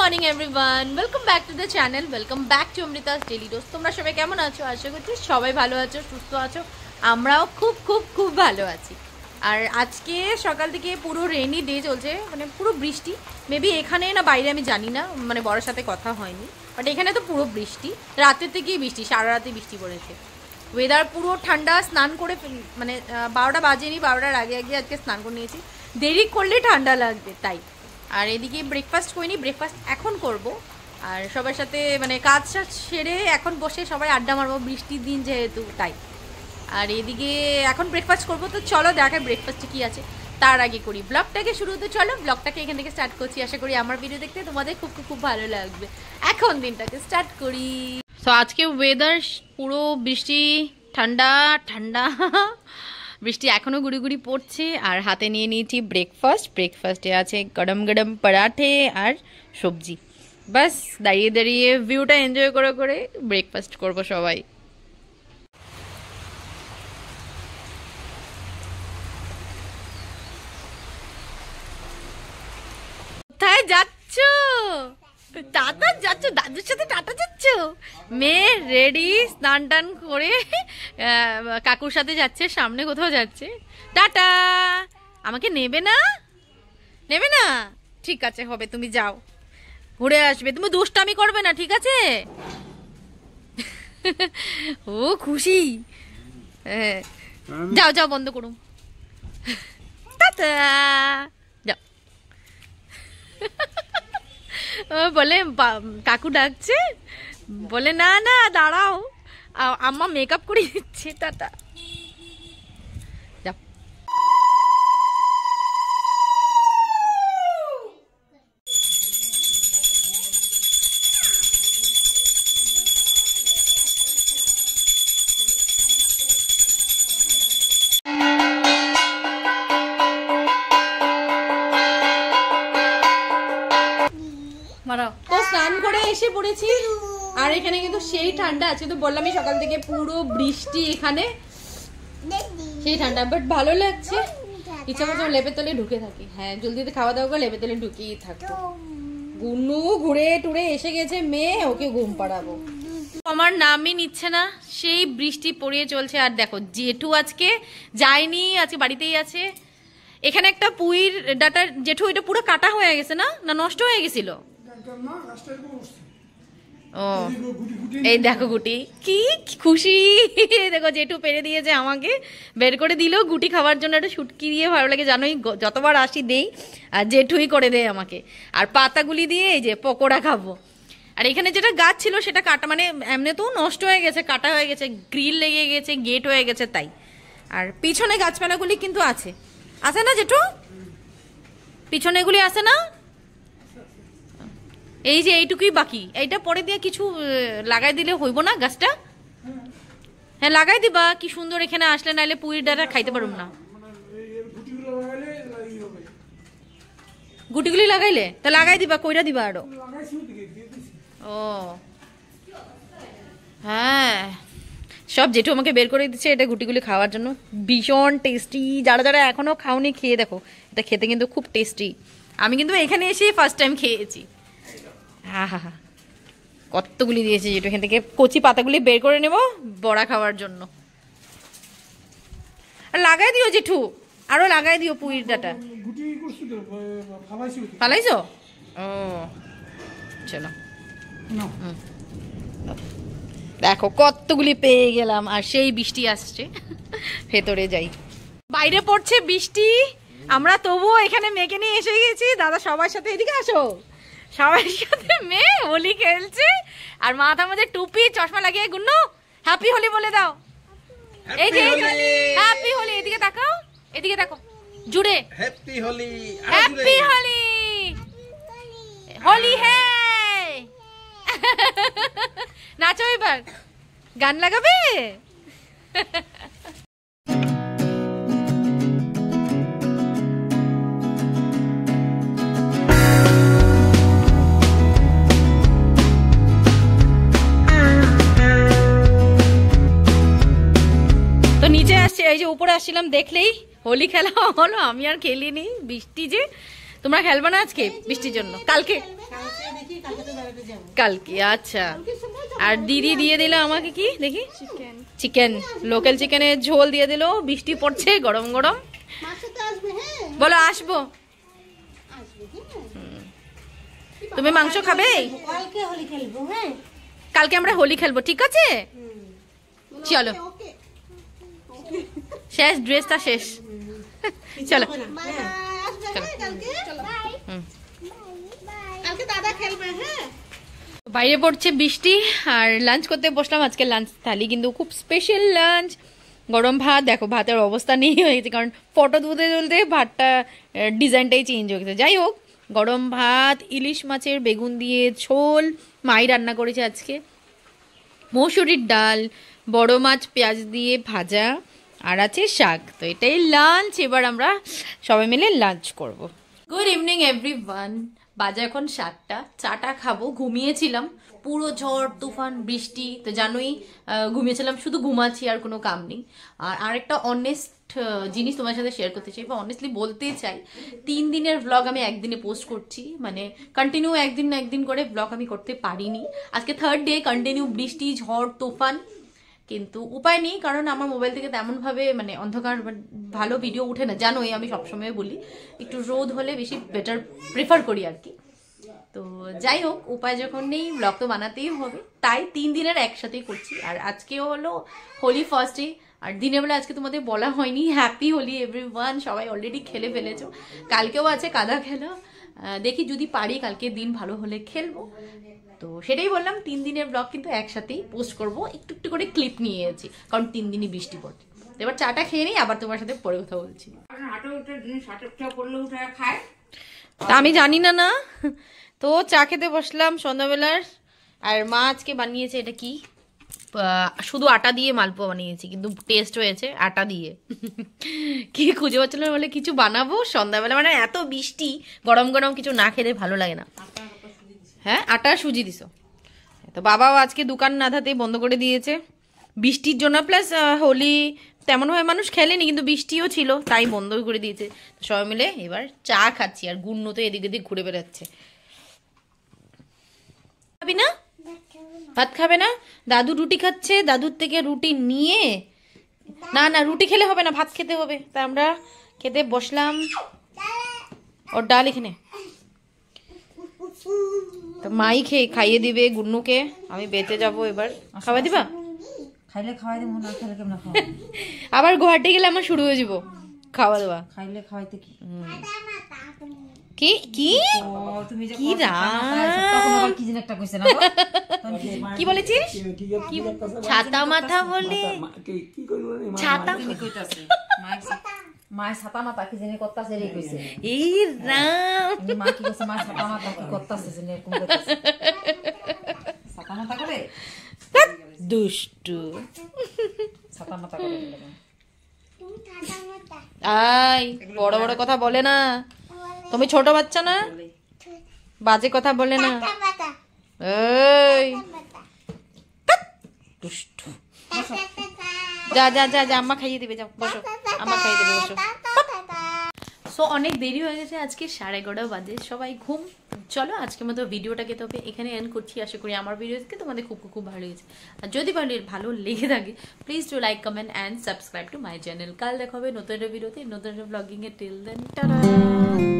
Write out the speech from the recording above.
Morning everyone, welcome back to the channel, welcome back to Amrita's daily dose. তোমরা সবাই কেমন আছো? আশা করছি সবাই ভালো আছো, সুস্থ আছো। আমরাও খুব খুব খুব ভালো আছি। আর আজকে সকাল থেকে পুরো রেইনি ডে চলছে, মানে পুরো বৃষ্টি। মেবি এখানে না বাইরে আমি জানি না, মানে বড়োর সাথে কথা হয়নি, বাট এখানে তো পুরো বৃষ্টি। রাতের থেকেই বৃষ্টি, সারা রাতে বৃষ্টি পড়েছে। ওয়েদার পুরো ঠান্ডা। স্নান করে মানে 12টা বাজেনি, 12টার আগে আগে আজকে স্নান করে নিয়েছি। দেরি করলে ঠান্ডা লাগবে তাই। আর এদিকে ব্রেকফাস্ট করিনি, ব্রেকফাস্ট এখন করব। আর সবার সাথে মানে কাজ সেরে এখন বসে সবাই আড্ডা মারবো, বৃষ্টির দিন যেহেতু তাই। আর এদিকে এখন ব্রেকফাস্ট করবো, তো চলো দেখায় ব্রেকফাস্টে কী আছে। তার আগে করি ব্লগটাকে শুরু। তো চলো ব্লগটাকে এখান থেকে স্টার্ট করছি। আশা করি আমার ভিডিও দেখতে তোমাদের খুব খুব খুব ভালো লাগবে। এখন দিনটাকে স্টার্ট করি। তো আজকে ওয়েদার পুরো বৃষ্টি, ঠান্ডা ঠান্ডা বৃষ্টি এখনো গুড়ি গুড়ি পড়ছে। আর হাতে নিয়ে নিয়েছি ব্রেকফাস্টে আছে গরম গরম পরাঠে আর সবজি। বাস দাঁড়িয়ে দাঁড়িয়ে ভিউটা এনজয় করে করে ব্রেকফাস্ট করব সবাই। কোথায় যাচ্ছ? টাটা যাচ্ছ? দাদুর সাথে টাটা যাচ্ছ? মেয়ে রেডি, স্নান টান করে কাকুর সাথে যাচ্ছে, সামনে কোথাও যাচ্ছে। টাটা। আমাকে নেবে না? নেবে না? ঠিক আছে, হবে, তুমি যাও, ঘুরে আসবে। তুমি দুষ্টামি করবে না, ঠিক আছে? ও খুশি। যাও যাও, বন্ধ করুন। টাটা। যাও। বলে কাকু ডাকছে, বলে না না দাঁড়াও, আম্মা মেকআপ করে দিচ্ছে। টাটা। যাও। তো স্নান করে এসে পড়েছি। আর এখানে কিন্তু সেই ঠান্ডা আছে, তো বললামই সকাল থেকে পুরো বৃষ্টি, এখানে সেই ঠান্ডা, বাট ভালো লাগছে। ইচ্ছা করছে লেপের তলে ঢুকে থাকি। হ্যাঁ, জলদিতে খাওয়া দাওয়া করে লেপের তলে ঢুকিয়ে থাকবো। গুনু ঘুরে টুরে এসে গেছে, মেয়ে, ওকে ঘুম পাড়াবো। আমার নামই নিচ্ছে না, সেই বৃষ্টি পড়িয়ে চলছে। আর দেখো জেঠু আজকে যায়নি, আজকে বাড়িতেই আছে। এখানে একটা পুঁইর ডাটার জেঠু, এটা পুরো কাটা হয়ে গেছে না, না নষ্ট হয়ে গেছিল? ও এই দেখো গুটি, কি খুশি। দেখো জেঠু পেরে দিয়েছে, আমাকে বের করে দিল গুটি খাওয়ার জন্য। একটা শুটকি দিয়ে ভালো লাগে, জানোই যতবার আসি দেই, আর জেঠুই করে দেয় আমাকে। আর পাতাগুলি দিয়ে এই যে পকোড়া খাবো। আর এখানে যেটা গাছ ছিল সেটা কাটা, মানে এমনি তো নষ্ট হয়ে গেছে, কাটা হয়ে গেছে, গ্রিল লেগে গেছে, গেট হয়ে গেছে তাই। আর পিছনে গাছপালাগুলি কিন্তু আছে, আছে না জেঠু? পিছনে এগুলি আছে না? এই যে এইটুকুই বাকি, এইটা পরে দিয়ে কিছু লাগাই দিলে হইব না গাছটা? হ্যাঁ লাগাই দিবা, কি সুন্দর। এখানে আসলে নাইলে পুঁইর ডাটা খাইতে পারুম না। গুটিগুলি লাগাইলে তা লাগাই দিবা, কইরা দিবা আরো। ও হ্যাঁ, সব জেঠু আমাকে বের করে দিচ্ছে এটা গুটিগুলি খাওয়ার জন্য। ভীষণ টেস্টি। যারা যারা এখনো খাওনি খেয়ে দেখো, এটা খেতে কিন্তু খুব টেস্টি। আমি কিন্তু এখানে এসেই ফার্স্ট টাইম খেয়েছি। হ্যাঁ হ্যাঁ হ্যাঁ, কতগুলি দিয়েছে যেটা। এখান থেকে কচি পাতাগুলি বের করে নেব বড়া খাওয়ার জন্য। আর লাগাই দিও জেঠু, আরো লাগাই দিও পুঁইর ডাটা। ফালাইছো? ও চলো, দেখো কতগুলি পেয়ে গেলাম। আর সেই বৃষ্টি আসছে, ভেতরে যাই। বাইরে পড়ছে বৃষ্টি, আমরা তবুও এখানে মেয়েকে নিয়ে এসে গেছি। দাদা সবার সাথে, এদিকে আসো, সবার সাথে মেয়ে হোলি খেলছে। আর মাথার মধ্যে টুপি চশমা লাগিয়ে গুন্নু হ্যাপি হোলি বলে দাও। এই যে হ্যাপি হোলি, এদিকে তাকাও, এদিকে দেখো জুড়ে হ্যাপি হোলি, হ্যাপি হোলি, হোলি হে। নাচো এবার, গান লাগাবে। এই যে উপরে আসছিলাম দেখলেই হোলি খেলা হলো, আমি আর খেলিনি, বৃষ্টি যে তোমরা খেলবে না আজকে বৃষ্টির জন্য? কালকে কালকে আচ্ছা। আর দিদি দিয়ে দিল আমাকে কি দেখি, চিকেন, লোকাল চিকেনের ঝোল দিয়ে দিল। বৃষ্টি পড়ছে, গরম গরম। বলো আসবো। তুমি মাংস খাবে? কালকে আমরা হোলি খেলবো, ঠিক আছে? চলো, শেষ, ড্রেসটা শেষ। চলো বাইরে পড়ছে বৃষ্টি আর লাঞ্চ করতে বসলাম। আজকে লাঞ্চ থালি কিন্তু খুব স্পেশাল লাঞ্চ। গরম ভাত, দেখো ভাতের অবস্থা নেই হয়ে গেছে, কারণ ফটো তুলতে তুলতে ভাতটা ডিজাইনটাই চেঞ্জ হয়ে গেছে। যাই হোক, গরম ভাত, ইলিশ মাছের বেগুন দিয়ে ঝোল মাই রান্না করেছে আজকে, মসুরির ডাল, বড় মাছ পেঁয়াজ দিয়ে ভাজা, আর আছে শাক। তো এটাই লাঞ্চ। এবার আমরা সবাই মিলে লাঞ্চ করব। Good evening everyone. বাজে এখন 7টা। চাটা খাবো। ঘুমিয়েছিলাম, পুরো ঝড় তুফান বৃষ্টি, তো জানোই ঘুমিয়েছিলাম, শুধু ঘুমাচ্ছি, আর কোনো কাম নেই। আর আরেকটা অনেস্ট জিনিস তোমার সাথে শেয়ার করতে চাই, বা অনেস্টলি বলতে চাই, 3 দিনের ব্লগ আমি একদিনে পোস্ট করছি, মানে কন্টিনিউ একদিন না একদিন করে ব্লগ আমি করতে পারিনি। আজকে 3rd ডে, কন্টিনিউ বৃষ্টি, ঝড় তুফান, কিন্তু উপায় নেই, কারণ আমার মোবাইল থেকে তেমনভাবে মানে অন্ধকার ভালো ভিডিও উঠে না, জানোই আমি সবসময় বলি, একটু রোদ হলে বেশি বেটার প্রেফার করি আর কি। তো যাই হোক, উপায় যখন নেই, ব্লগ তো বানাতেই হবে, তাই 3 দিনের একসাথেই করছি। আর আজকেও হলো হোলি ফার্স্ট ডে। আর দিনের বেলা আজকে তোমাদের বলা হয়নি হ্যাপি হোলি এভরিওয়ান, সবাই অলরেডি খেলে ফেলেছো। কালকেও আছে কাদা খেলা, দেখি যদি পারি কালকে দিন ভালো হলে খেলবো। তো সেটাই বললাম, 3 দিনের ব্লগ কিন্তু একসাথেই পোস্ট করব, একটু একটু করে ক্লিপ নিয়েছি, কারণ 3 দিনই বৃষ্টি পড়ছে। এবার চাটা খেয়ে নিই, আবার তোমার সাথে পরে কথা বলছি। তা আমি জানি না না। তো চা খেতে বসলাম সন্ধ্যাবেলার। আর মা আজকে বানিয়েছে, এটা কি, শুধু আটা দিয়ে মালপোয়া বানিয়েছি, কিন্তু টেস্ট হয়েছে আটা দিয়ে। কি খুঁজে পাচ্ছিল বলে কিছু বানাবো সন্ধ্যাবেলা, মানে এত বৃষ্টি, গরম গরম কিছু না খেলে ভালো লাগে না। হ্যাঁ, আটা সুজি দিছো। তো বাবাও আজকে দোকান না ধাতেই বন্ধ করে দিয়েছে বৃষ্টির জন্য, প্লাস হোলি তেমনভাবে মানুষ খেলেনি, কিন্তু বৃষ্টিও ছিল, তাই বন্ধ করে দিয়েছে। সবাই মিলে এবার চা খাচ্ছি, আর গুণ্য তো এদিক এদিক ঘুরে বেড়াচ্ছে। খাবি না? ভাত খাবে না? দাদু রুটি খাচ্ছে, দাদুর থেকে রুটি নিয়ে, না না রুটি খেলে হবে না, ভাত খেতে হবে। তা আমরা খেতে বসলাম। ওর ডাল এখানে, তো মাই খাইয়ে দিবে গুন্নুকে, আমি বেঁচে যাবো। এবার খাওয়া দিবা? খাইলে খাওয়াই দেবো, না খাইলে কেমন খাওয়া? আবার গুয়াহাটি গেলে আমার শুরু হয়ে যাবো খাওয়া দাওয়া। খাইলে খাওয়াইতে কি কি কি তুমি যে কি কি যেন একটা কইছ না, কি বলেছিস? ছাতা মাথা বলে ছাতা কইতাছে মায় ছাতা মাথা কি যেন করতাছে রে কইছে। এই রাম, মা কি কইছে, মা ছাতা মাথা কি করতাছে যেন এরকম কইতাছে। ছাতা মাথা করে দুষ্টু, ছাতা মাথা করে। আই বড় বড় কথা বলে না, তুমি ছোট বাচ্চা না, বাজে কথা বলে না। এই দুষ্টু, যা যা যা যা, আম্মা খাইয়ে দিবে, যাও বসো, আম্মা খাইয়ে দেবে, বসো। সো অনেক দেরি হয়ে গেছে, আজকে 11:30 বাজে, সবাই ঘুম। চলো আজকের মতো ভিডিওটাকে তবে এখানে এন্ড করছি। আশা করি আমার ভিডিও থেকে তোমাদের খুব খুব ভালো লেগেছে। আর যদি ভালো লেগে থাকে, please do like, comment and subscribe to my channel. কাল দেখা হবে নতুন একটা ভিডিওতে, নতুন একটা ব্লগিং এ। Till then tata.